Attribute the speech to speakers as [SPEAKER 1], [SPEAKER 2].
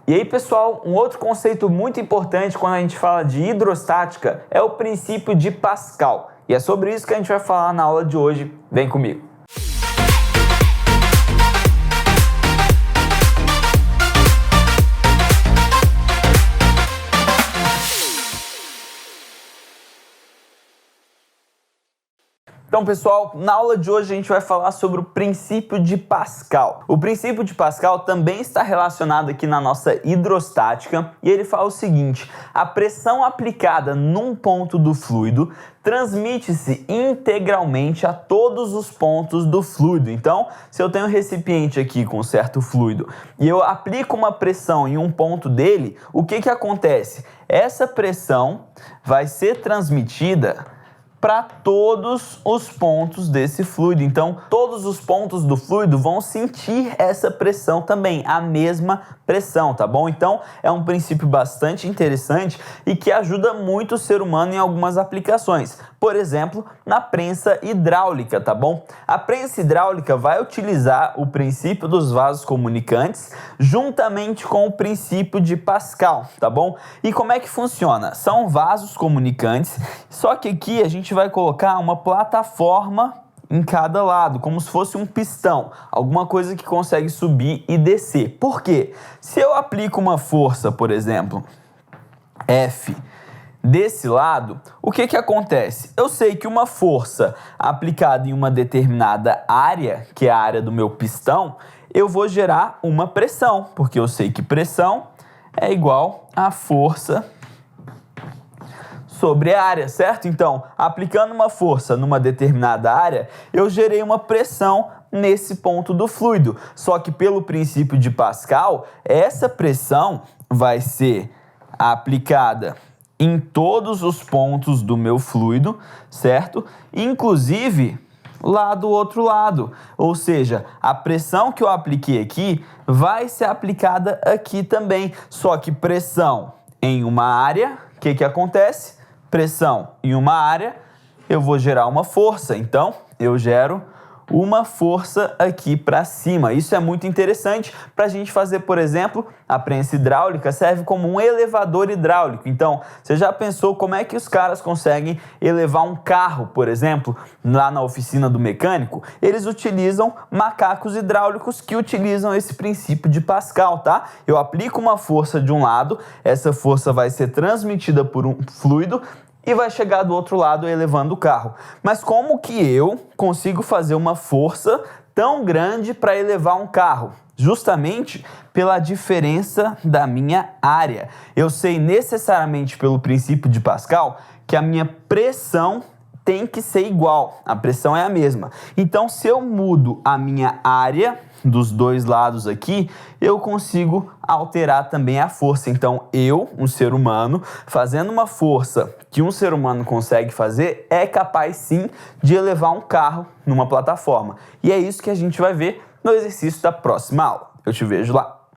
[SPEAKER 1] E aí, pessoal, um outro conceito muito importante quando a gente fala de hidrostática é o princípio de Pascal. E é sobre isso que a gente vai falar na aula de hoje. Vem comigo! Então, pessoal, na aula de hoje a gente vai falar sobre o princípio de Pascal. O princípio de Pascal também está relacionado aqui na nossa hidrostática e ele fala o seguinte: a pressão aplicada num ponto do fluido transmite-se integralmente a todos os pontos do fluido. Então, se eu tenho um recipiente aqui com um certo fluido e eu aplico uma pressão em um ponto dele, o que acontece? Essa pressão vai ser transmitida para todos os pontos desse fluido. Então, todos os pontos do fluido vão sentir essa pressão também, a mesma pressão, tá bom? Então, é um princípio bastante interessante e que ajuda muito o ser humano em algumas aplicações. Por exemplo, na prensa hidráulica, tá bom? A prensa hidráulica vai utilizar o princípio dos vasos comunicantes juntamente com o princípio de Pascal, tá bom? E como é que funciona? São vasos comunicantes, só que aqui a gente vai colocar uma plataforma em cada lado, como se fosse um pistão, alguma coisa que consegue subir e descer. Por quê? Se eu aplico uma força, por exemplo, F, desse lado, o que acontece? Eu sei que uma força aplicada em uma determinada área, que é a área do meu pistão, eu vou gerar uma pressão, porque eu sei que pressão é igual a força sobre a área, certo? Então, aplicando uma força numa determinada área, eu gerei uma pressão nesse ponto do fluido. Só que pelo princípio de Pascal, essa pressão vai ser aplicada em todos os pontos do meu fluido, certo? Inclusive lá do outro lado. Ou seja, a pressão que eu apliquei aqui vai ser aplicada aqui também. Só que pressão em uma área, o que acontece? Pressão em uma área, eu vou gerar uma força. Então, eu gero uma força aqui para cima. Isso é muito interessante para a gente fazer, por exemplo, a prensa hidráulica serve como um elevador hidráulico. Então, você já pensou como é que os caras conseguem elevar um carro, por exemplo, lá na oficina do mecânico? Eles utilizam macacos hidráulicos que utilizam esse princípio de Pascal, tá? Eu aplico uma força de um lado, essa força vai ser transmitida por um fluido e vai chegar do outro lado elevando o carro. Mas como que eu consigo fazer uma força tão grande para elevar um carro? Justamente pela diferença da minha área. Eu sei necessariamente pelo princípio de Pascal que a minha pressão tem que ser igual, a pressão é a mesma. Então, se eu mudo a minha área dos dois lados aqui, eu consigo alterar também a força. Então, eu, um ser humano, fazendo uma força que um ser humano consegue fazer, é capaz sim de elevar um carro numa plataforma. E é isso que a gente vai ver no exercício da próxima aula. Eu te vejo lá.